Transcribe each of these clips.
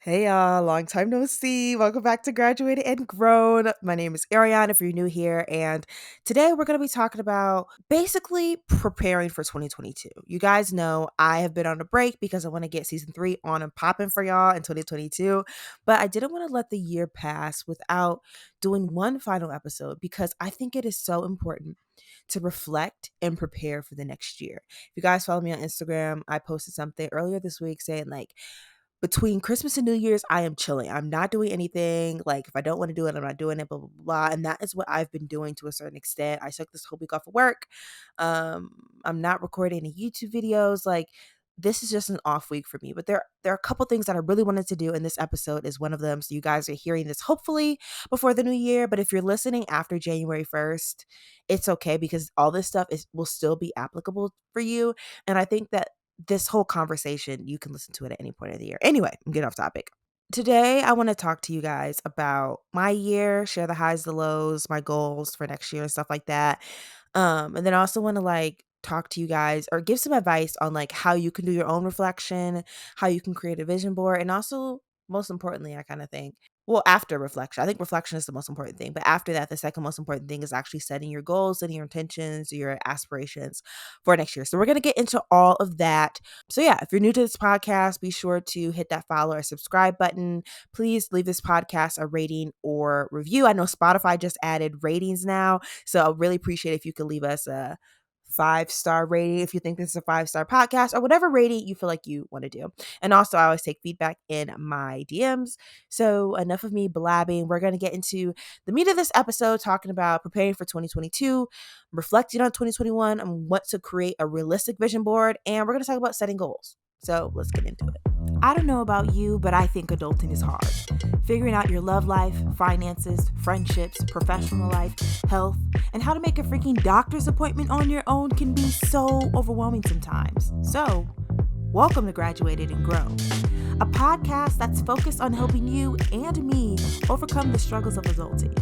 Hey y'all, long time no see. Welcome back to Graduated and Grown. My name is Ariane if you're new here, and today we're going to be talking about basically preparing for 2022. You guys know I have been on a break because I want to get season 3 on and popping for y'all in 2022, but I didn't want to let the year pass without doing one final episode because I think it is so important to reflect and prepare for the next year. If you guys follow me on Instagram, I posted something earlier this week saying like between Christmas and New Year's, I am chilling. I'm not doing anything. Like, if I don't want to do it, I'm not doing it, blah, blah, blah. And that is what I've been doing to a certain extent. I took this whole week off of work. I'm not recording any YouTube videos. Like, this is just an off week for me. But there are a couple things that I really wanted to do, and this episode is one of them. So you guys are hearing this hopefully before the new year. But if you're listening after January 1st, it's okay because all this stuff will still be applicable for you. And I think that this whole conversation, you can listen to it at any point of the year. Anyway, I'm getting off topic. Today, I want to talk to you guys about my year, share the highs, the lows, my goals for next year and stuff like that. And then I also want to talk to you guys or give some advice on like how you can do your own reflection, how you can create a vision board, and also most importantly, I kind of think after reflection. I think reflection is the most important thing. But after that, the second most important thing is actually setting your goals, setting your intentions, your aspirations for next year. So we're going to get into all of that. So yeah, if you're new to this podcast, be sure to hit that follow or subscribe button. Please leave this podcast a rating or review. I know Spotify just added ratings now. So I really appreciate if you could leave us a 5-star rating if you think this is a 5-star podcast or whatever rating you feel like you want to do. And also, I always take feedback in my DMs. So enough of me blabbing. We're going to get into the meat of this episode, talking about preparing for 2022, reflecting on 2021, and what to create a realistic vision board. And we're going to talk about setting goals. So let's get into it. I don't know about you, but I think adulting is hard. Figuring out your love life, finances, friendships, professional life, health, and how to make a freaking doctor's appointment on your own can be so overwhelming sometimes. So, welcome to Graduated and Grown, a podcast that's focused on helping you and me overcome the struggles of adulting.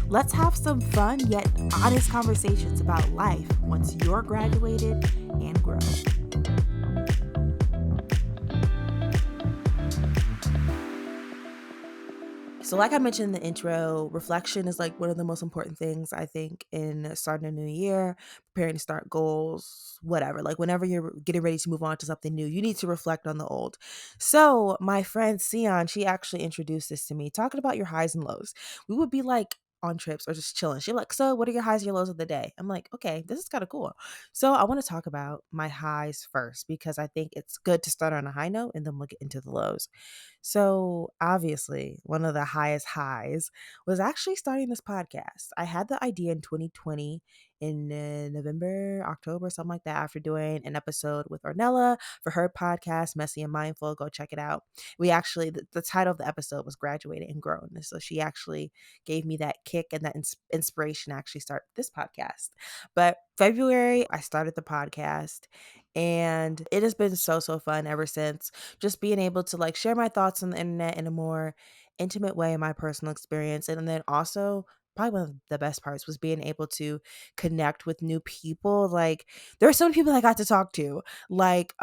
Let's have some fun yet honest conversations about life once you're graduated and grown. So like I mentioned in the intro, reflection is like one of the most important things I think in starting a new year, preparing to start goals, whatever. Like whenever you're getting ready to move on to something new, you need to reflect on the old. So my friend Sion, she actually introduced this to me, talking about your highs and lows. We would be like on trips or just chilling. She's like, so what are your highs and your lows of the day? I'm like, okay, this is kind of cool. So I want to talk about my highs first because I think it's good to start on a high note and then we'll get into the lows. So, obviously, one of the highest highs was actually starting this podcast. I had the idea in 2020 in November, October, something like that, after doing an episode with Ornella for her podcast, Messy and Mindful. Go check it out. We actually, the title of the episode was Graduated and Grown. So, she actually gave me that kick and that inspiration to actually start this podcast. But February, I started the podcast and it has been so fun ever since, just being able to like share my thoughts on the internet in a more intimate way in my personal experience. And then also probably one of the best parts was being able to connect with new people. Like there are so many people I got to talk to, like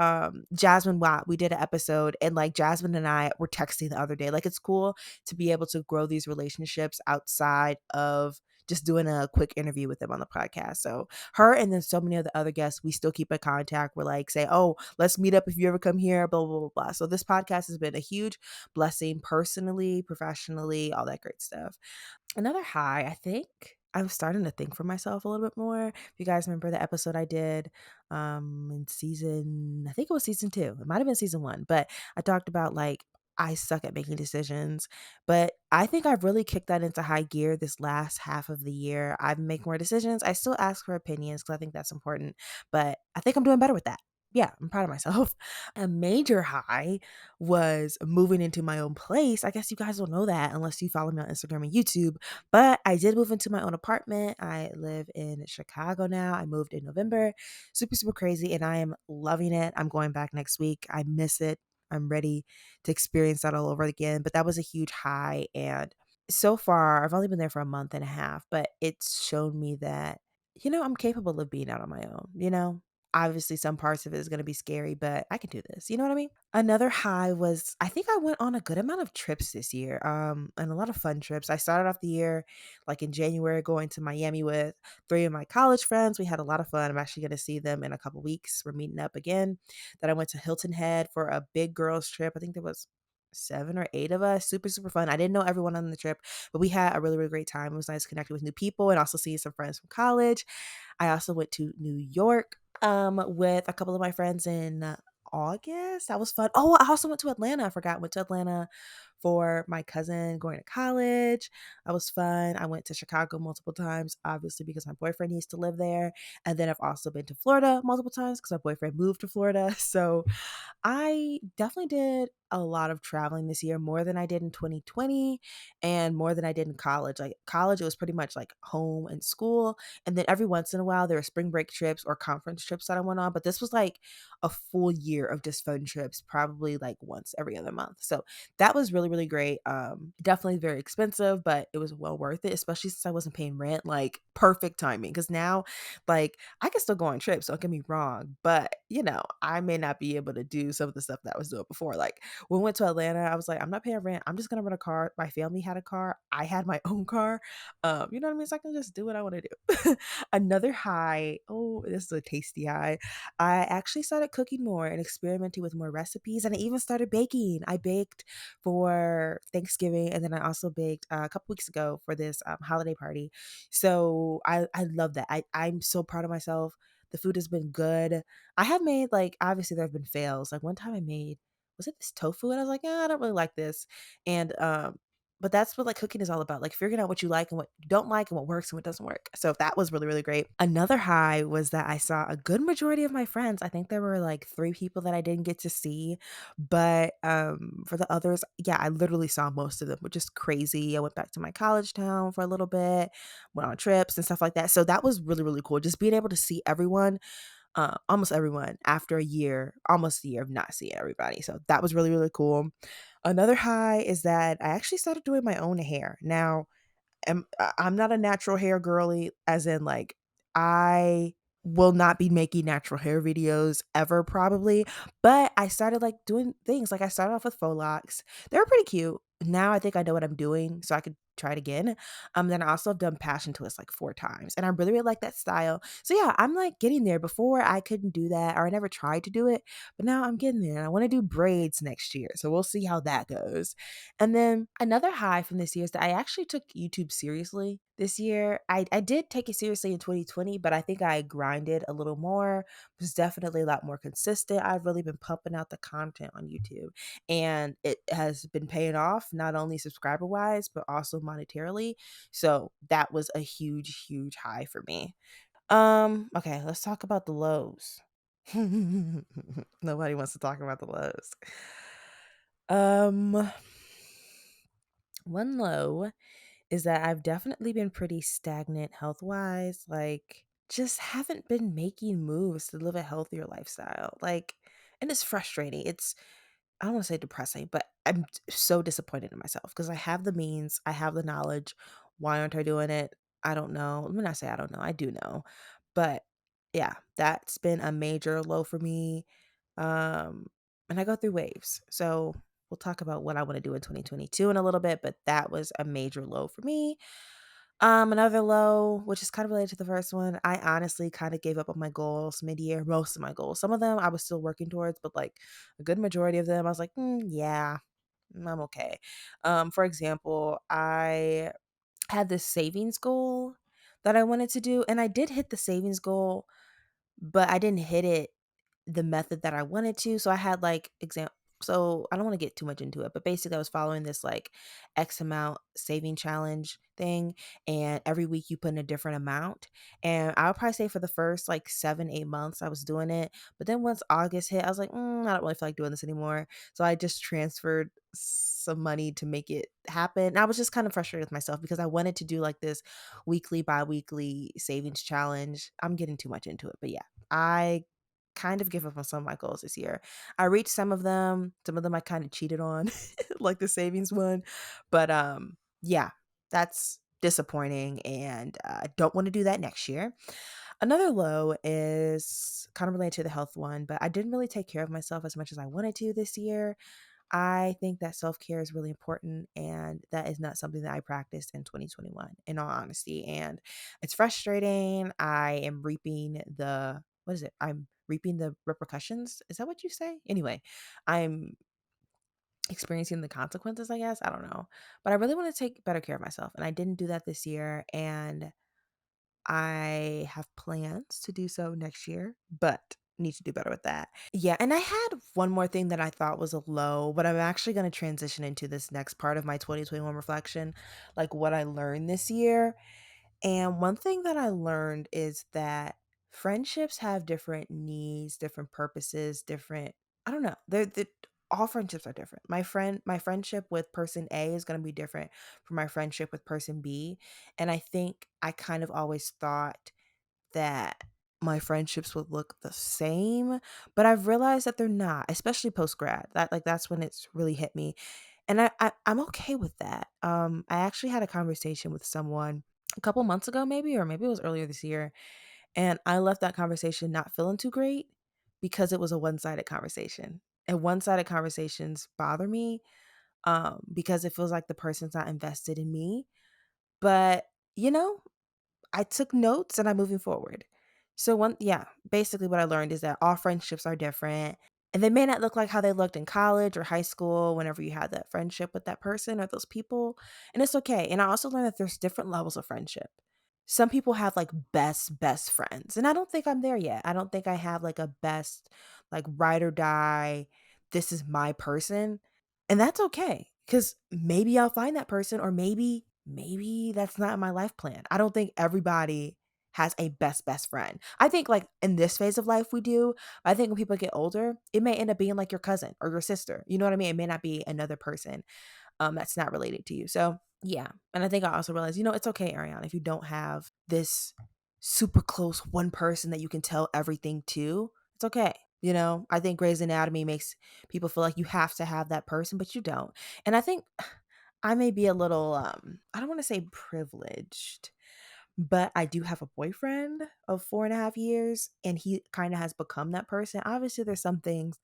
Jasmine Watt. We did an episode and like Jasmine and I were texting the other day. Like it's cool to be able to grow these relationships outside of just doing a quick interview with them on the podcast. So her and then so many of the other guests, we still keep in contact. We're like, say, oh, let's meet up if you ever come here, blah, blah, blah, blah. So this podcast has been a huge blessing personally, professionally, all that great stuff. Another high, I think I'm starting to think for myself a little bit more. If you guys remember the episode I did in season, I think it was season 2. It might have been season 1, but I talked about like I suck at making decisions, but I think I've really kicked that into high gear this last half of the year. I make more decisions. I still ask for opinions because I think that's important, but I think I'm doing better with that. Yeah, I'm proud of myself. A major high was moving into my own place. I guess you guys don't know that unless you follow me on Instagram and YouTube, but I did move into my own apartment. I live in Chicago now. I moved in November. Super crazy, and I am loving it. I'm going back next week. I miss it. I'm ready to experience that all over again. But that was a huge high. And so far, I've only been there for a month and a half, but it's shown me that, I'm capable of being out on my own, Obviously, some parts of it is going to be scary, but I can do this. You know what I mean? Another high was I think I went on a good amount of trips this year, and a lot of fun trips. I started off the year like in January going to Miami with three of my college friends. We had a lot of fun. I'm actually going to see them in a couple weeks. We're meeting up again. Then I went to Hilton Head for a big girls trip. I think there was 7 or 8 of us. Super, super fun. I didn't know everyone on the trip, but we had a really, really great time. It was nice connecting with new people and also seeing some friends from college. I also went to New York with a couple of my friends in August. That was fun. Oh, I also went to Atlanta. I forgot. Went to Atlanta for my cousin going to college. That was fun. I went to Chicago multiple times, obviously because my boyfriend used to live there. And then I've also been to Florida multiple times because my boyfriend moved to Florida. So I definitely did a lot of traveling this year, more than I did in 2020 and more than I did in college. Like college, it was pretty much like home and school. And then every once in a while, there were spring break trips or conference trips that I went on. But this was like a full year of just fun trips, probably like once every other month. So that was really, really great. Definitely very expensive, but it was well worth it, especially since I wasn't paying rent. Like perfect timing. Because now, like, I can still go on trips, don't get me wrong, but I may not be able to do some of the stuff that I was doing before. Like when we went to Atlanta, I was like, I'm not paying rent. I'm just gonna rent a car. My family had a car. I had my own car. You know what I mean? So I can just do what I want to do. Another high. Oh, this is a tasty high. I actually started cooking more and experimenting with more recipes, and I even started baking. I baked for Thanksgiving, and then I also baked a couple weeks ago for this holiday party. So I love that. I'm so proud of myself. The food has been good. I have made like obviously there have been fails. Like one time I made was it this tofu and I was like, yeah, I don't really like this. And but that's what like cooking is all about. Like figuring out what you like and what you don't like and what works and what doesn't work. So that was really, really great. Another high was that I saw a good majority of my friends. I think there were like 3 people that I didn't get to see. But for the others, yeah, I literally saw most of them, which is crazy. I went back to my college town for a little bit, went on trips and stuff like that. So that was really, really cool. Just being able to see everyone, almost everyone after a year, almost a year of not seeing everybody. So that was really, really cool. Another high is that I actually started doing my own hair. Now, I'm not a natural hair girly, as in like I will not be making natural hair videos ever probably, but I started like doing things. Like I started off with faux locks. They were pretty cute. Now I think I know what I'm doing, so I could try it again. Then I also have done passion twists like 4 times, and I really, really like that style. So yeah, I'm like getting there. Before I couldn't do that, or I never tried to do it, but now I'm getting there. I want to do braids next year, so we'll see how that goes. And then another high from this year is that I actually took YouTube seriously this year. I did take it seriously in 2020, but I think I grinded a little more, was definitely a lot more consistent. I've really been pumping out the content on YouTube, and it has been paying off, not only subscriber wise, but also monetarily. So that was a huge, huge high for me. Okay, let's talk about the lows. Nobody wants to talk about the lows. Um, One low is that I've definitely been pretty stagnant health wise. Like, just haven't been making moves to live a healthier lifestyle. Like, and it's frustrating. I don't want to say depressing, but I'm so disappointed in myself because I have the means, I have the knowledge. Why aren't I doing it? I don't know. Let me not say I don't know. I do know. But yeah, that's been a major low for me. Um, and I go through waves. So we'll talk about what I want to do in 2022 in a little bit, but that was a major low for me. Another low, which is kind of related to the first one, I honestly kind of gave up on my goals mid-year, most of my goals. Some of them I was still working towards, but like a good majority of them, I was like, yeah, I'm okay. For example, I had this savings goal that I wanted to do, and I did hit the savings goal, but I didn't hit it the method that I wanted to. So I had like so I don't want to get too much into it, but basically I was following this like X amount saving challenge thing, and every week you put in a different amount. And I would probably say for the first like 7, 8 months I was doing it. But then once August hit, I was like, I don't really feel like doing this anymore. So I just transferred some money to make it happen. And I was just kind of frustrated with myself because I wanted to do like this weekly, bi-weekly savings challenge. I'm getting too much into it, but yeah, I kind of give up on some of my goals this year. I reached some of them. Some of them I kind of cheated on, like the savings one. But yeah, that's disappointing, and I don't want to do that next year. Another low is kind of related to the health one, but I didn't really take care of myself as much as I wanted to this year. I think that self care is really important, and that is not something that I practiced in 2021, in all honesty. And it's frustrating. I am reaping the, what is it? I'm reaping the repercussions. Is that what you say? Anyway, I'm experiencing the consequences, I guess. I don't know. But I really want to take better care of myself. And I didn't do that this year. And I have plans to do so next year, but need to do better with that. Yeah, and I had one more thing that I thought was a low, but I'm actually going to transition into this next part of my 2021 reflection, like what I learned this year. And one thing that I learned is that friendships have different needs, different purposes, different, I don't know. They're all friendships are different. My friendship with person A is going to be different from my friendship with person B. And I think I kind of always thought that my friendships would look the same, but I've realized that they're not, especially post grad. That's when it's really hit me. And I'm okay with that. I actually had a conversation with someone a couple months ago, maybe, or maybe it was earlier this year. And I left that conversation not feeling too great because it was a one-sided conversation. And one-sided conversations bother me because it feels like the person's not invested in me. But, you know, I took notes and I'm moving forward. So basically what I learned is that all friendships are different and they may not look like how they looked in college or high school whenever you had that friendship with that person or those people. And it's okay. And I also learned that there's different levels of friendship. Some people have like best friends. And I don't think I'm there yet. I don't think I have like a best, like ride or die, this is my person. And that's okay. Cause maybe I'll find that person, or maybe that's not my life plan. I don't think everybody has a best friend. I think like in this phase of life we do. I think when people get older, it may end up being like your cousin or your sister. You know what I mean? It may not be another person that's not related to you. So yeah. And I think I also realized, it's okay, Ariana, if you don't have this super close one person that you can tell everything to, it's okay. I think Grey's Anatomy makes people feel like you have to have that person, but you don't. And I think I may be a little, I don't want to say privileged, but I do have a boyfriend of 4.5 years, and he kind of has become that person. Obviously, there's some things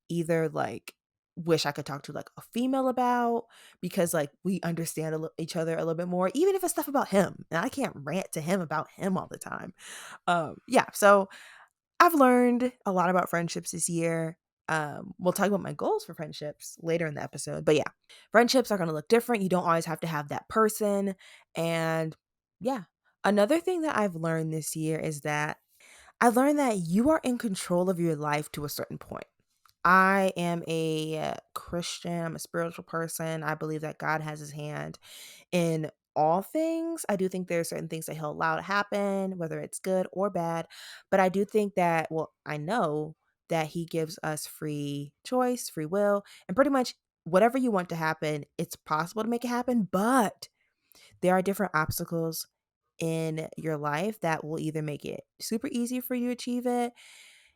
either like wish I could talk to like a female about because like we understand each other a little bit more, even if it's stuff about him. And I can't rant to him about him all the time. Yeah. So I've learned a lot about friendships this year. We'll talk about my goals for friendships later in the episode. But yeah, friendships are going to look different. You don't always have to have that person. And yeah, another thing that I've learned this year is that I learned that you are in control of your life to a certain point. I am a Christian, I'm a spiritual person. I believe that God has his hand in all things. I do think there are certain things that he'll allow to happen, whether it's good or bad. But I do think that, well, I know that he gives us free choice, free will, and pretty much whatever you want to happen, it's possible to make it happen. But there are different obstacles in your life that will either make it super easy for you to achieve it,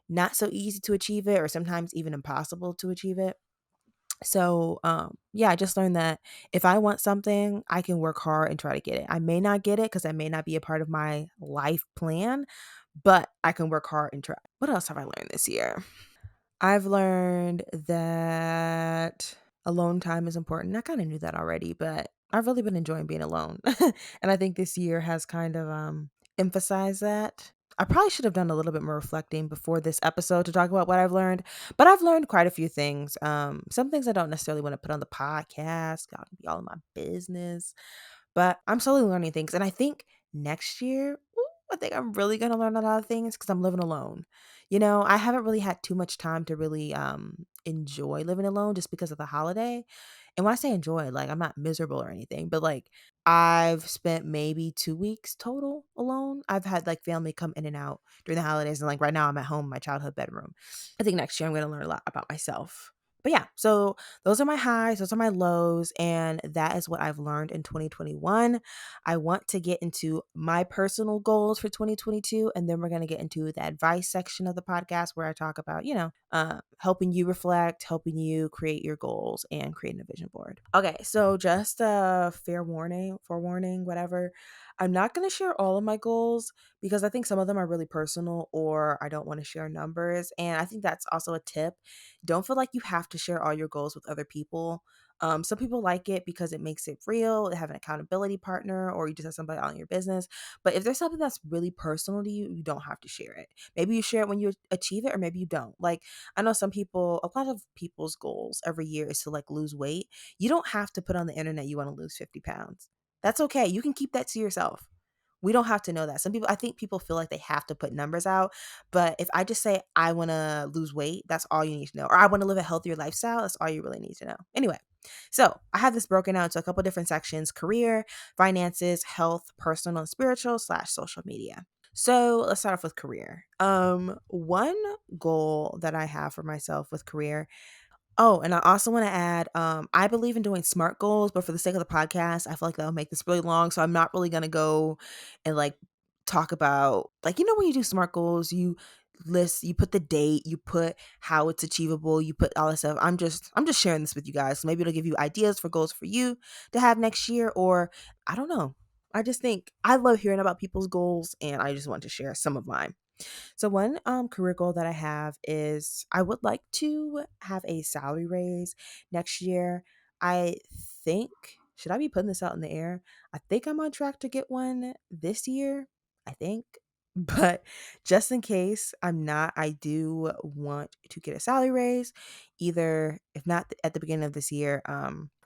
not so easy to achieve it, or sometimes even impossible to achieve it. So, yeah, I just learned that if I want something, I can work hard and try to get it. I may not get it because I may not be a part of my life plan, but I can work hard and try. What else have I learned this year? I've learned that alone time is important. I kind of knew that already, but I've really been enjoying being alone. And I think this year has kind of emphasized that. I probably should have done a little bit more reflecting before this episode to talk about what I've learned, but I've learned quite a few things. Some things I don't necessarily want to put on the podcast, got to be all in my business, but I'm slowly learning things. And I think next year, I think I'm really going to learn a lot of things because I'm living alone. I haven't really had too much time to really enjoy living alone just because of the holiday. And when I say enjoy, like I'm not miserable or anything, but like I've spent maybe 2 weeks total alone. I've had like family come in and out during the holidays, and like right now I'm at home in my childhood bedroom. I think next year I'm going to learn a lot about myself. But yeah, so those are my highs, those are my lows, and that is what I've learned in 2021. I want to get into my personal goals for 2022, and then we're going to get into the advice section of the podcast where I talk about, helping you reflect, helping you create your goals, and creating a vision board. Okay, so just a fair warning, forewarning, whatever. I'm not going to share all of my goals because I think some of them are really personal or I don't want to share numbers. And I think that's also a tip. Don't feel like you have to share all your goals with other people. Some people like it because it makes it real. They have an accountability partner, or you just have somebody out in your business. But if there's something that's really personal to you, you don't have to share it. Maybe you share it when you achieve it, or maybe you don't. Like, I know some people, a lot of people's goals every year is to like lose weight. You don't have to put on the internet you want to lose 50 pounds. That's okay. You can keep that to yourself. We don't have to know that. Some people, I think people feel like they have to put numbers out. But if I just say, I want to lose weight, that's all you need to know. Or I want to live a healthier lifestyle, that's all you really need to know. Anyway, so I have this broken out into a couple different sections: career, finances, health, personal and spiritual slash social media. So let's start off with career. One goal that I have for myself with career. Oh, and I also want to add, I believe in doing SMART goals, but for the sake of the podcast, I feel like that'll make this really long. So I'm not really gonna go and like talk about, like, when you do SMART goals, you put the date, you put how it's achievable, you put all this stuff. I'm just sharing this with you guys. So maybe it'll give you ideas for goals for you to have next year, or I don't know. I just think I love hearing about people's goals, and I just want to share some of mine. So one career goal that I have is I would like to have a salary raise next year. I think, should I be putting this out in the air? I think I'm on track to get one this year. I think. But just in case I'm not, I do want to get a salary raise, either if not at the beginning of this year,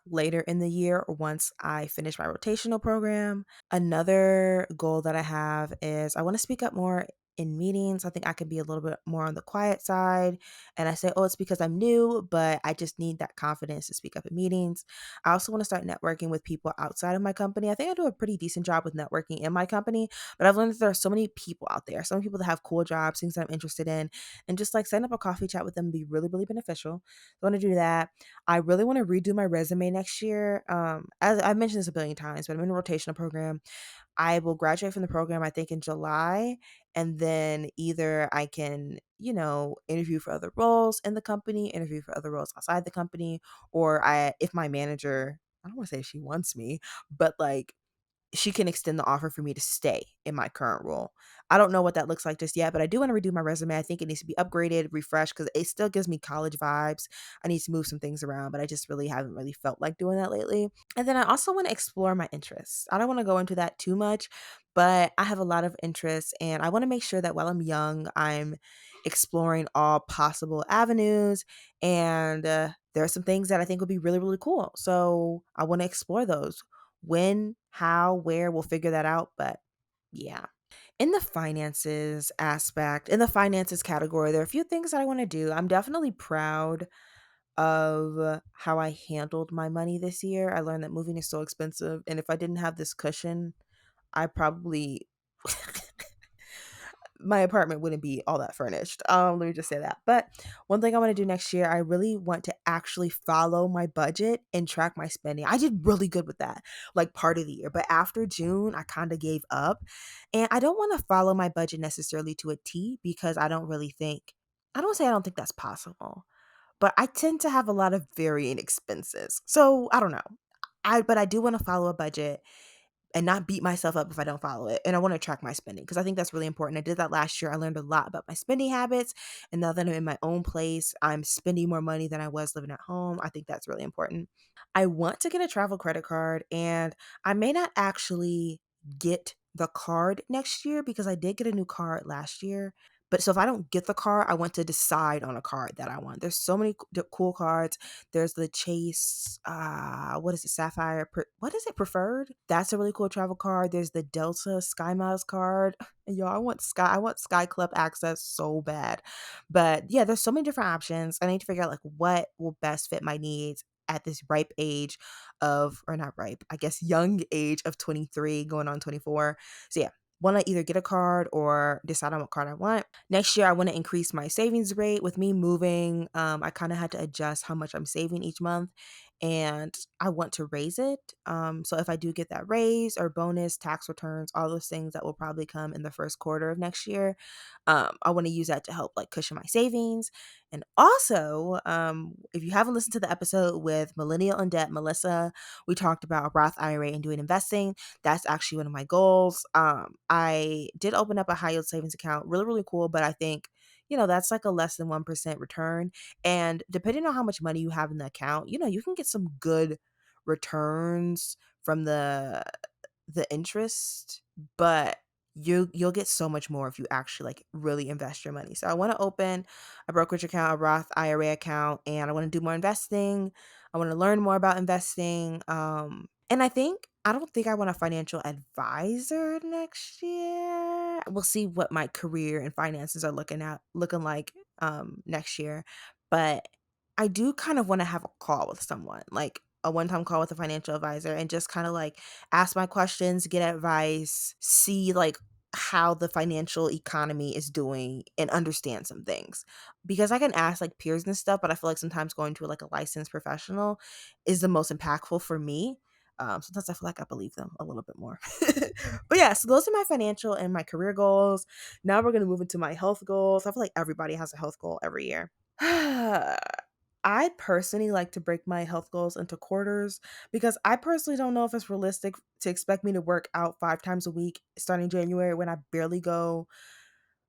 later in the year, or once I finish my rotational program. Another goal that I have is I want to speak up more in meetings. I think I can be a little bit more on the quiet side. And I say, oh, it's because I'm new, but I just need that confidence to speak up in meetings. I also want to start networking with people outside of my company. I think I do a pretty decent job with networking in my company, but I've learned that there are so many people out there, so many people that have cool jobs, things that I'm interested in, and just like setting up a coffee chat with them would be really, really beneficial. I want to do that. I really want to redo my resume next year. As I've mentioned this a billion times, but I'm in a rotational program. I will graduate from the program, I think, in July. And then either I can, interview for other roles in the company, interview for other roles outside the company, or if my manager, I don't want to say she wants me, but like she can extend the offer for me to stay in my current role. I don't know what that looks like just yet, but I do want to redo my resume. I think it needs to be upgraded, refreshed, because it still gives me college vibes. I need to move some things around, but I just really haven't really felt like doing that lately. And then I also want to explore my interests. I don't want to go into that too much, but I have a lot of interests, and I want to make sure that while I'm young, I'm exploring all possible avenues. And there are some things that I think would be really, really cool. So I want to explore those. When, how, where, we'll figure that out. But yeah. In the finances aspect, in the finances category, there are a few things that I want to do. I'm definitely proud of how I handled my money this year. I learned that moving is so expensive. And if I didn't have this cushion, I probably my apartment wouldn't be all that furnished. Let me just say that. But one thing I want to do next year, I really want to actually follow my budget and track my spending. I did really good with that, like part of the year. But after June, I kind of gave up. And I don't want to follow my budget necessarily to a T because I don't say I don't think that's possible, but I tend to have a lot of varying expenses. So I don't know. But I do want to follow a budget and not beat myself up if I don't follow it. And I want to track my spending because I think that's really important. I did that last year. I learned a lot about my spending habits. And now that I'm in my own place, I'm spending more money than I was living at home. I think that's really important. I want to get a travel credit card, and I may not actually get the card next year because I did get a new card last year. But so if I don't get the card, I want to decide on a card that I want. There's so many cool cards. There's the Chase, what is it, Sapphire? What is it, Preferred? That's a really cool travel card. There's the Delta Sky Miles card. And yo, I want Sky Club access so bad. But yeah, there's so many different options. I need to figure out like what will best fit my needs at this ripe age of, or not ripe, I guess young age of 23 going on 24. So yeah, want to either get a card or decide on what card I want. Next year, I want to increase my savings rate. With me moving, I kind of had to adjust how much I'm saving each month. and I want to raise it. So if I do get that raise or bonus, tax returns, all those things that will probably come in the first quarter of next year, I want to use that to help like cushion my savings. And also, if you haven't listened to the episode with Millennial in Debt, Melissa, we talked about Roth IRA and doing investing. That's actually one of my goals. I did open up a high yield savings account, really, really cool, but I think that's like a less than 1% return. And depending on how much money you have in the account, you can get some good returns from the interest, but you'll get so much more if you actually like really invest your money. So I want to open a brokerage account, a Roth IRA account, and I want to do more investing. I want to learn more about investing. And I don't think I want a financial advisor next year. We'll see what my career and finances are looking like next year. But I do kind of want to have a call with someone, like a one-time call with a financial advisor, and just kind of like ask my questions, get advice, see like how the financial economy is doing and understand some things. Because I can ask like peers and stuff, but I feel like sometimes going to like a licensed professional is the most impactful for me. Sometimes I feel like I believe them a little bit more. But yeah, so those are my financial and my career goals. Now we're going to move into my health goals. I feel like everybody has a health goal every year. I personally like to break my health goals into quarters because I personally don't know if it's realistic to expect me to work out 5 times a week starting January when I barely go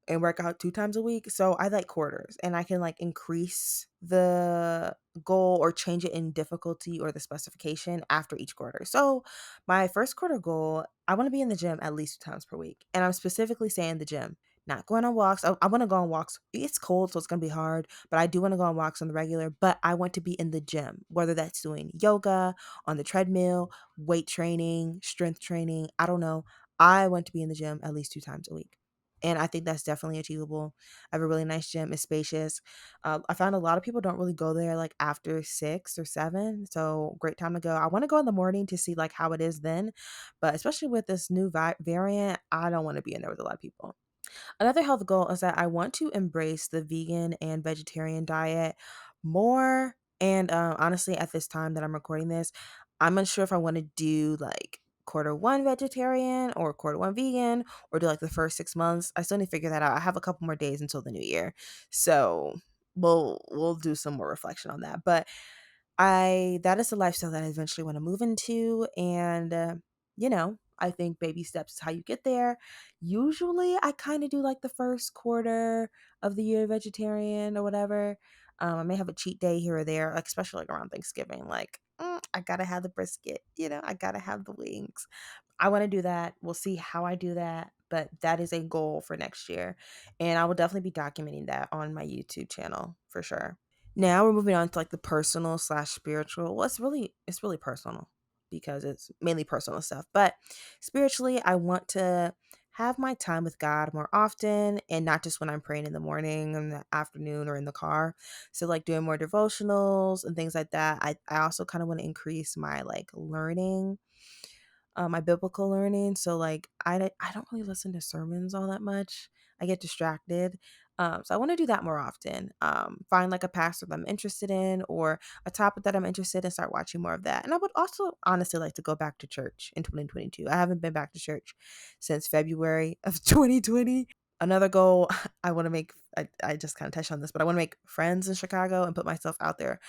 and work out 2 times a week. So I like quarters, and I can like increase the goal or change it in difficulty or the specification after each quarter. So my first quarter goal, I want to be in the gym at least 2 times per week. And I'm specifically saying the gym, not going on walks. I want to go on walks. It's cold, so it's going to be hard, but I do want to go on walks on the regular, but I want to be in the gym, whether that's doing yoga, on the treadmill, weight training, strength training. I don't know. I want to be in the gym at least 2 times a week. And I think that's definitely achievable. I have a really nice gym. It's spacious. I found a lot of people don't really go there like after 6 or 7. So great time to go. I want to go in the morning to see like how it is then. But especially with this new variant, I don't want to be in there with a lot of people. Another health goal is that I want to embrace the vegan and vegetarian diet more. And honestly, at this time that I'm recording this, I'm unsure if I want to do like quarter 1 vegetarian or quarter 1 vegan or do like the first 6 months. I still need to figure that out. I have a couple more days until the new year. So we'll do some more reflection on that. But that is the lifestyle that I eventually want to move into, and I think baby steps is how you get there. Usually, I kind of do like the first quarter of the year vegetarian or whatever. I may have a cheat day here or there, like especially like around Thanksgiving. Like I gotta have the brisket, I gotta have the wings. I want to do that. We'll see how I do that, but that is a goal for next year, and I will definitely be documenting that on my YouTube channel for sure. Now we're moving on to like the personal slash spiritual. Well, it's really personal because it's mainly personal stuff. But spiritually, I want to have my time with God more often and not just when I'm praying in the morning, in the afternoon, or in the car. So like doing more devotionals and things like that. I also kind of want to increase my like learning, my biblical learning. So like I don't really listen to sermons all that much. I get distracted. So I want to do that more often. Find like a pastor that I'm interested in or a topic that I'm interested in, start watching more of that. And I would also honestly like to go back to church in 2022. I haven't been back to church since February of 2020. Another goal I want to make, I just kind of touched on this, but I want to make friends in Chicago and put myself out there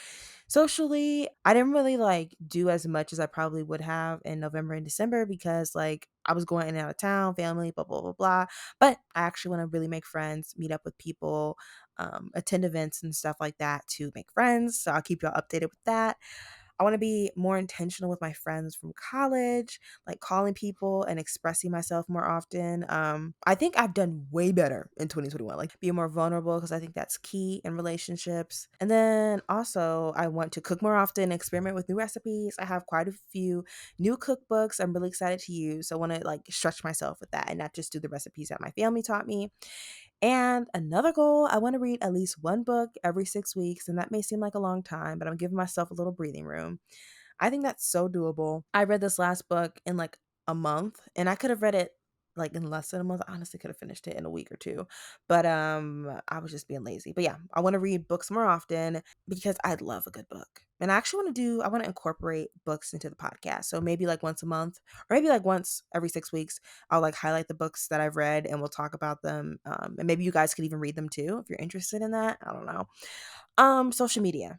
socially. I didn't really like do as much as I probably would have in November and December because like I was going in and out of town, family, blah blah blah blah. But I actually want to really make friends, meet up with people, attend events and stuff like that to make friends. So I'll keep y'all updated with that. I want to be more intentional with my friends from college, like calling people and expressing myself more often. I think I've done way better in 2021, like being more vulnerable because I think that's key in relationships. And then also, I want to cook more often, experiment with new recipes. I have quite a few new cookbooks I'm really excited to use. So I want to like stretch myself with that and not just do the recipes that my family taught me. And another goal, I want to read at least one book every 6 weeks. And that may seem like a long time, but I'm giving myself a little breathing room. I think that's so doable. I read this last book in like a month, and I could have read it like in less than a month. I honestly could have finished it in a week or two, but I was just being lazy. But yeah, I want to read books more often because I love a good book. And I actually I want to incorporate books into the podcast. So maybe like once a month or maybe like once every 6 weeks, I'll like highlight the books that I've read and we'll talk about them. And maybe you guys could even read them too if you're interested in that. I don't know. Social media.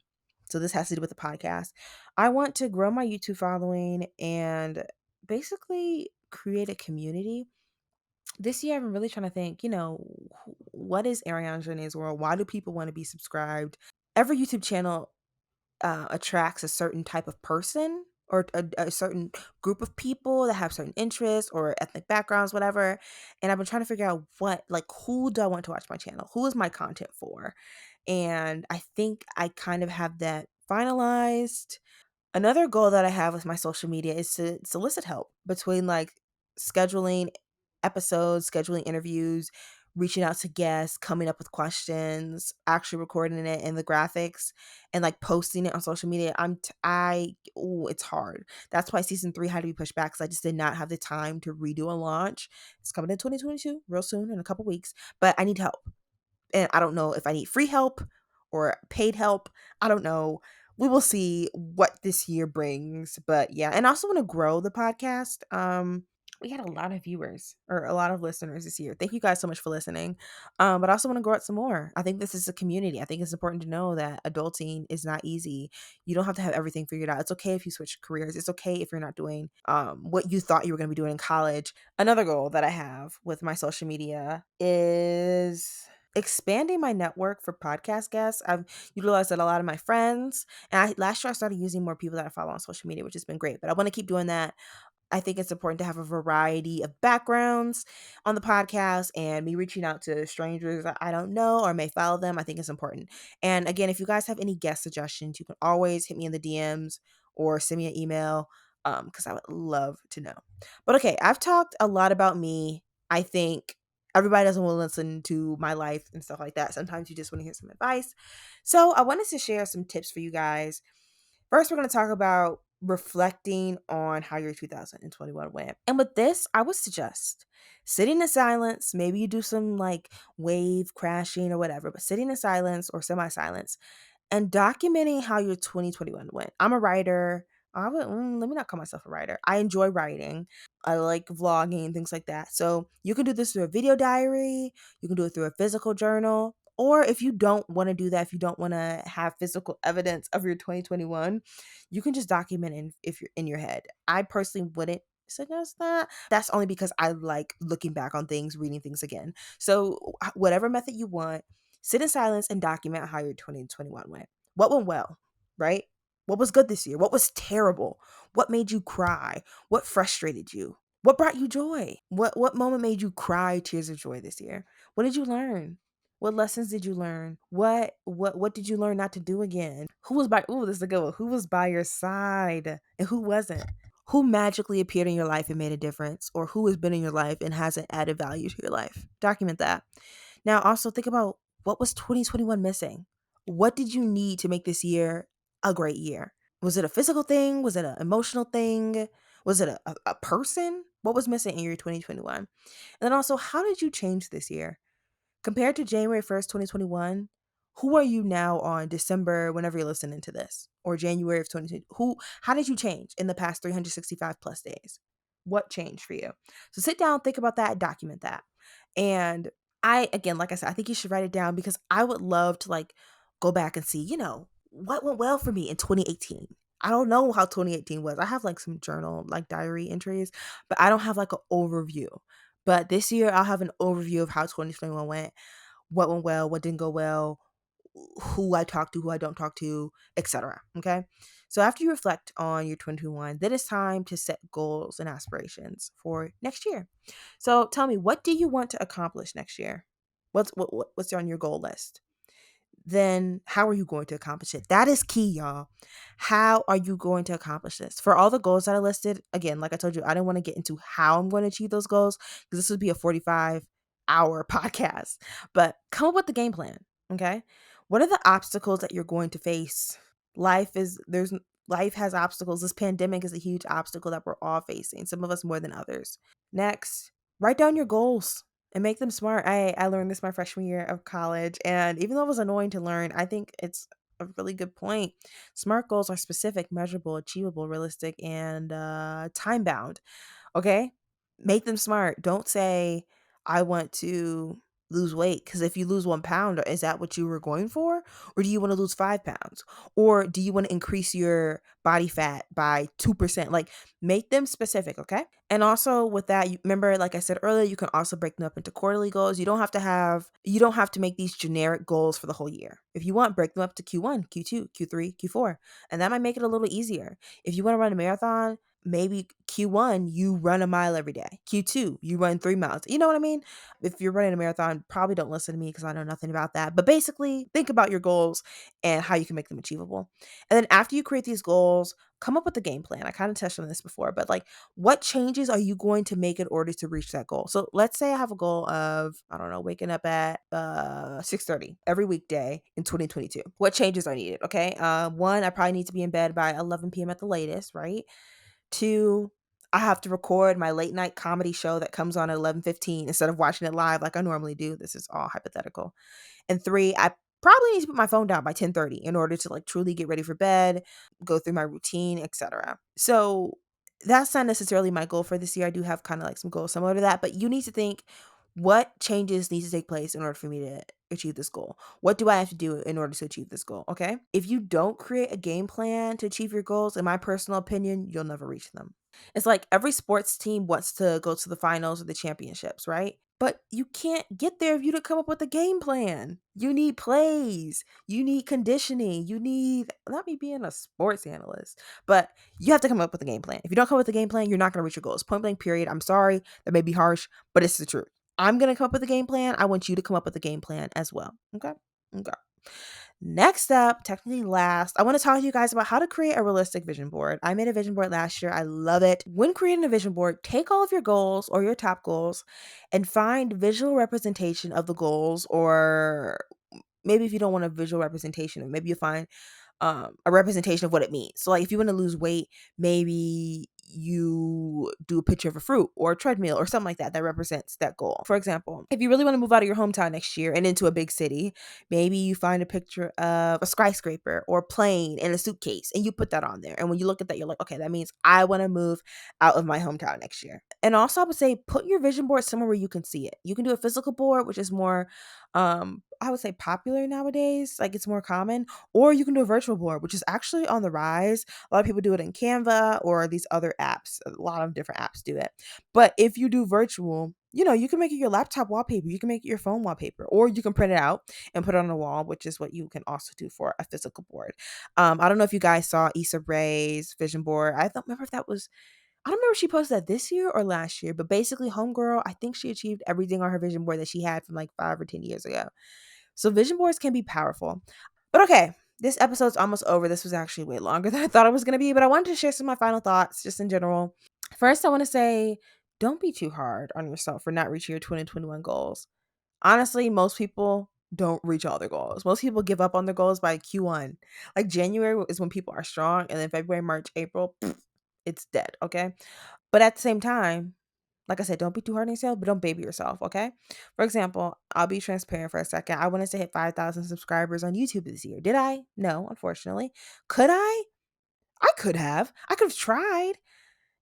So this has to do with the podcast. I want to grow my YouTube following and basically create a community. This year, I've been really trying to think, what is Ariana Janae's world? Why do people want to be subscribed? Every YouTube channel attracts a certain type of person or a certain group of people that have certain interests or ethnic backgrounds, whatever. And I've been trying to figure out who do I want to watch my channel? Who is my content for? And I think I kind of have that finalized. Another goal that I have with my social media is to solicit help between like scheduling episodes, scheduling interviews, reaching out to guests, coming up with questions, actually recording it in the graphics and like posting it on social media. It's hard. That's why season 3 had to be pushed back because I just did not have the time to redo a launch. It's coming in 2022 real soon in a couple weeks, but I need help. And I don't know if I need free help or paid help. I don't know. We will see what this year brings. But yeah, and I also want to grow the podcast. We had a lot of viewers or a lot of listeners this year. Thank you guys so much for listening. But I also want to grow it some more. I think this is a community. I think it's important to know that adulting is not easy. You don't have to have everything figured out. It's okay if you switch careers. It's okay if you're not doing what you thought you were going to be doing in college. Another goal that I have with my social media is expanding my network for podcast guests. I've utilized that a lot of my friends, and last year I started using more people that I follow on social media, which has been great. But I want to keep doing that. I think it's important to have a variety of backgrounds on the podcast, and me reaching out to strangers that I don't know or may follow them. I think it's important. And again, if you guys have any guest suggestions, you can always hit me in the DMs or send me an email because I would love to know. But okay, I've talked a lot about me. I think everybody doesn't want to listen to my life and stuff like that. Sometimes you just want to hear some advice. So I wanted to share some tips for you guys. First, we're going to talk about reflecting on how your 2021 went. And with this, I would suggest sitting in silence. Maybe you do some like wave crashing or whatever, but sitting in silence or semi silence and documenting how your 2021 went. I'm a writer. Let me not call myself a writer. I enjoy writing. I like vlogging, things like that. So you can do this through a video diary. You can do it through a physical journal. Or if you don't want to do that, if you don't want to have physical evidence of your 2021, you can just document it if you're in your head. I personally wouldn't suggest that. That's only because I like looking back on things, reading things again. So whatever method you want, sit in silence and document how your 2021 went. What went well, right? What was good this year? What was terrible? What made you cry? What frustrated you? What brought you joy? What moment made you cry tears of joy this year? What did you learn? What lessons did you learn? What did you learn not to do again? Who was by Ooh, this is a good one. Who was by your side and who wasn't? Who magically appeared in your life and made a difference, or who has been in your life and hasn't added value to your life? Document that. Now, also think about what was 2021 missing? What did you need to make this year a great year? Was it a physical thing? Was it an emotional thing? Was it a person? What was missing in your 2021? And then also, how did you change this year? Compared to January 1st, 2021, who are you now on December, whenever you're listening to this, or January of 2020? How did you change in the past 365 plus days? What changed for you? So sit down, think about that, document that. And again, like I said, I think you should write it down because I would love to like go back and see, what went well for me in 2018. I don't know how 2018 was. I have like some journal, like diary entries, but I don't have like an overview. But this year, I'll have an overview of how 2021 went, what went well, what didn't go well, who I talked to, who I don't talk to, etc. Okay. So after you reflect on your 2021, then it's time to set goals and aspirations for next year. So tell me, what do you want to accomplish next year? What's on your goal list? Then how are you going to accomplish it? That is key, y'all. How are you going to accomplish this? For all the goals that I listed, again, like I told you, I didn't want to get into how I'm going to achieve those goals because this would be a 45-hour podcast. But come up with the game plan, okay? What are the obstacles that you're going to face? Life has obstacles. This pandemic is a huge obstacle that we're all facing, some of us more than others. Next, Write down your goals and make them smart. I learned this my freshman year of college, and even though it was annoying to learn, I think it's a really good point. Smart goals are specific, measurable, achievable, realistic, and time bound. Okay? Make them smart. Don't say, I want to lose weight. Because if you lose 1 pound, is that what you were going for? Or do you want to lose 5 pounds? Or do you want to increase your body fat by 2%? Like, make them specific, okay? And also with that, you remember, like I said earlier, you can also break them up into quarterly goals. You don't have to make these generic goals for the whole year. If you want, break them up to Q1, Q2, Q3, Q4. And that might make it a little easier. If you want to run a marathon, maybe Q1, you run a mile every day. Q2, you run 3 miles. You know what I mean? If you're running a marathon, probably don't listen to me because I know nothing about that. But basically, think about your goals and how you can make them achievable. And then after you create these goals, come up with a game plan. I kind of touched on this before, but like, what changes are you going to make in order to reach that goal? So let's say I have a goal of, I don't know, waking up at 6:30 every weekday in 2022. What changes are needed? Okay. One, I probably need to be in bed by 11 p.m. at the latest, right? Two, I have to record my late night comedy show that comes on at 11:15 instead of watching it live like I normally do. This is all hypothetical. And three, I probably need to put my phone down by 10:30 in order to like truly get ready for bed, go through my routine, etc. So that's not necessarily my goal for this year. I do have kind of like some goals similar to that, but you need to think, what changes need to take place in order for me to achieve this goal? What do I have to do in order to achieve this goal? Okay. If you don't create a game plan to achieve your goals, in my personal opinion, you'll never reach them. It's like every sports team wants to go to the finals or the championships, right? But you can't get there if you don't come up with a game plan. You need plays, you need conditioning, you need, not me being a sports analyst, but you have to come up with a game plan. If you don't come up with a game plan, you're not going to reach your goals. Point blank, period. I'm sorry, that may be harsh, but it's the truth. I'm going to come up with a game plan. I want you to come up with a game plan as well. Okay. Okay. Next up, technically last, I want to talk to you guys about how to create a realistic vision board. I made a vision board last year. I love it. When creating a vision board, take all of your goals or your top goals and find visual representation of the goals, or maybe if you don't want a visual representation, maybe you find a representation of what it means. So like if you want to lose weight, maybe you do a picture of a fruit or a treadmill or something like that that represents that goal. For example, if you really want to move out of your hometown next year and into a big city, maybe you find a picture of a skyscraper or a plane and a suitcase and you put that on there. And when you look at that, you're like, okay, that means I want to move out of my hometown next year. And also I would say put your vision board somewhere where you can see it. You can do a physical board, which is more I would say popular nowadays, like it's more common, or you can do a virtual board, which is actually on the rise. A lot of people do it in Canva or these other apps. A lot of different apps do it. But if you do virtual, you can make it your laptop wallpaper, you can make it your phone wallpaper, or you can print it out and put it on the wall, which is what you can also do for a physical board. I don't know if you guys saw Issa Rae's vision board. I don't remember if that was, I don't remember if she posted that this year or last year, but basically, Homegirl, I think she achieved everything on her vision board that she had from like 5 or 10 years ago. So vision boards can be powerful. But okay, this episode's almost over. This was actually way longer than I thought it was going to be, but I wanted to share some of my final thoughts just in general. First, I want to say, don't be too hard on yourself for not reaching your 2021 goals. Honestly, most people don't reach all their goals. Most people give up on their goals by Q1. Like January is when people are strong, and then February, March, April, it's dead, okay? But at the same time, like I said, don't be too hard on yourself, but don't baby yourself, okay? For example, I'll be transparent for a second. I wanted to hit 5,000 subscribers on YouTube this year. Did I? No, unfortunately. Could I? I could have. I could have tried.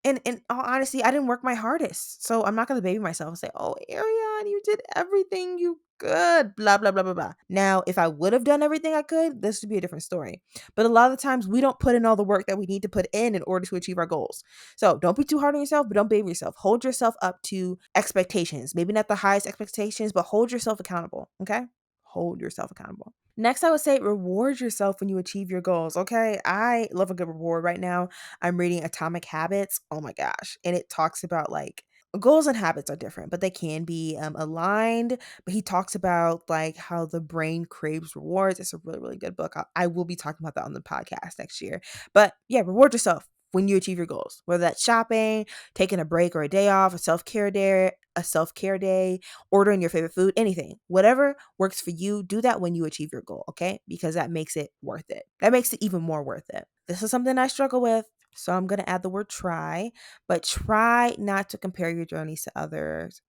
And in all honesty, I didn't work my hardest. So I'm not going to baby myself and say, oh, Ariane, you did everything you could, blah, blah, blah, blah, blah. Now, if I would have done everything I could, this would be a different story. But a lot of the times we don't put in all the work that we need to put in order to achieve our goals. So don't be too hard on yourself, but don't baby yourself. Hold yourself up to expectations. Maybe not the highest expectations, but hold yourself accountable. Okay? Hold yourself accountable. Next, I would say reward yourself when you achieve your goals. Okay. I love a good reward right now. I'm reading Atomic Habits. Oh my gosh. And it talks about like goals and habits are different, but they can be aligned. But he talks about like how the brain craves rewards. It's a really, really good book. I will be talking about that on the podcast next year. But yeah, reward yourself when you achieve your goals, whether that's shopping, taking a break or a day off, a self-care day, ordering your favorite food, anything, whatever works for you. Do that when you achieve your goal, okay? Because that makes it worth it. That makes it even more worth it. This is something I struggle with, so I'm going to add the word try, but try not to compare your journeys to others.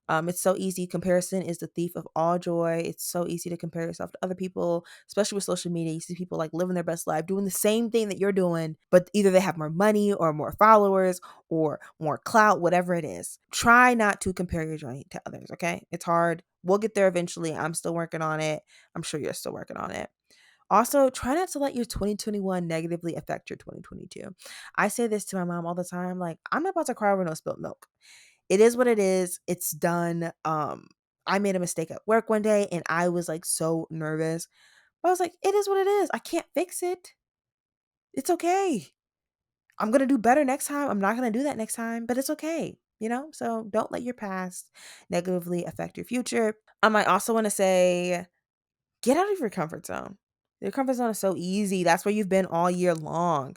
It's so easy. Comparison is the thief of all joy. It's so easy to compare yourself to other people, especially with social media. You see people like living their best life, doing the same thing that you're doing, but either they have more money or more followers or more clout, whatever it is. Try not to compare your journey to others, okay? It's hard. We'll get there eventually. I'm still working on it. I'm sure you're still working on it. Also, try not to let your 2021 negatively affect your 2022. I say this to my mom all the time, like, I'm not about to cry over no spilt milk. It is what it is. It's done. I made a mistake at work one day and I was like so nervous. But I was like, it is what it is. I can't fix it. It's okay. I'm going to do better next time. I'm not going to do that next time, but it's okay. So don't let your past negatively affect your future. I might also want to say, get out of your comfort zone. Your comfort zone is so easy. That's where you've been all year long.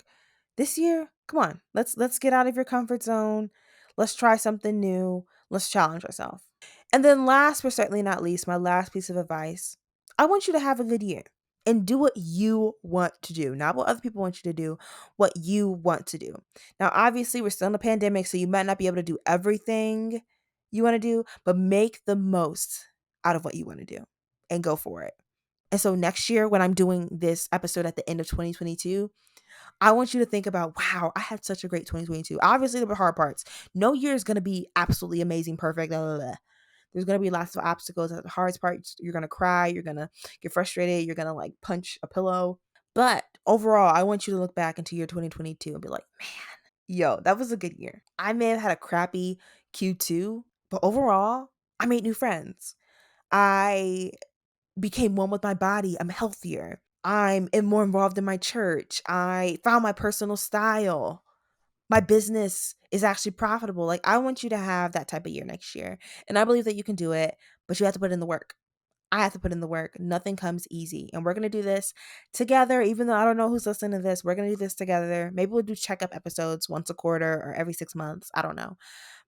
This year, come on. Let's get out of your comfort zone. Let's try something new. Let's challenge ourselves. And then last but certainly not least, my last piece of advice. I want you to have a good year and do what you want to do, not what other people want you to do, what you want to do. Now, obviously, we're still in a pandemic, so you might not be able to do everything you want to do, but make the most out of what you want to do and go for it. And so next year, when I'm doing this episode at the end of 2022, I want you to think about, wow, I had such a great 2022. Obviously, there were hard parts. No year is going to be absolutely amazing, perfect. Blah, blah, blah. There's going to be lots of obstacles. At the hardest parts, you're going to cry. You're going to get frustrated. You're going to like punch a pillow. But overall, I want you to look back into year 2022 and be like, man, yo, that was a good year. I may have had a crappy Q2, but overall, I made new friends. I became one with my body. I'm healthier. I'm more involved in my church. I found my personal style. My business is actually profitable. Like, I want you to have that type of year next year. And I believe that you can do it, but you have to put in the work. I have to put in the work. Nothing comes easy. And we're going to do this together, even though I don't know who's listening to this. We're going to do this together. Maybe we'll do checkup episodes once a quarter or every 6 months. I don't know.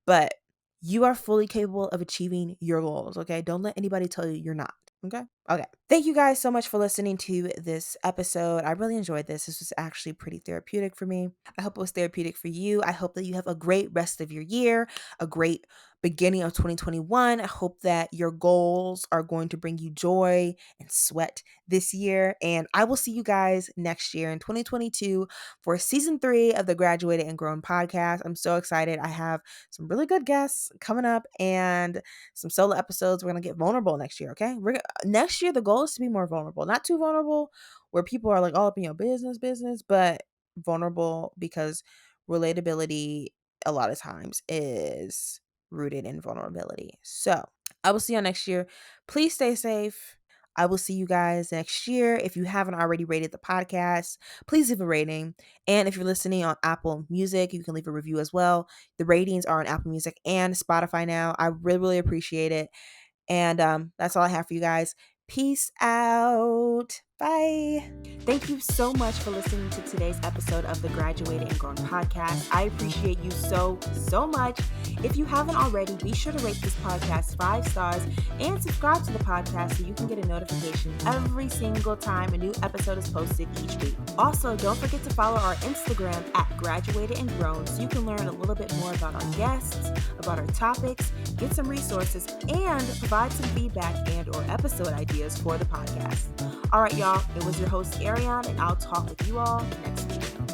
But you are fully capable of achieving your goals, okay? Don't let anybody tell you you're not, okay? Okay. Thank you guys so much for listening to this episode. I really enjoyed this. This was actually pretty therapeutic for me. I hope it was therapeutic for you. I hope that you have a great rest of your year, a great beginning of 2021. I hope that your goals are going to bring you joy and sweat this year. And I will see you guys next year in 2022 for season 3 of the Graduated and Grown podcast. I'm so excited. I have some really good guests coming up and some solo episodes. We're going to get vulnerable next year, okay? Next year, the goal is to be more vulnerable. Not too vulnerable where people are like all up in your business, but vulnerable because relatability a lot of times is rooted in vulnerability. So I will see you next year. Please stay safe. I will see you guys next year. If you haven't already rated the podcast, please leave a rating. And if you're listening on Apple Music, you can leave a review as well. The ratings are on Apple Music and Spotify now. I really, really appreciate it. And that's all I have for you guys. Peace out. Bye. Thank you so much for listening to today's episode of the Graduated and Grown podcast. I appreciate you so, so much. If you haven't already, be sure to rate this podcast 5 stars and subscribe to the podcast so you can get a notification every single time a new episode is posted each week. Also, don't forget to follow our Instagram at Graduated and Grown so you can learn a little bit more about our guests, about our topics, get some resources, and provide some feedback and or episode ideas for the podcast. All right, y'all, it was your host, Ariane, and I'll talk with you all next week.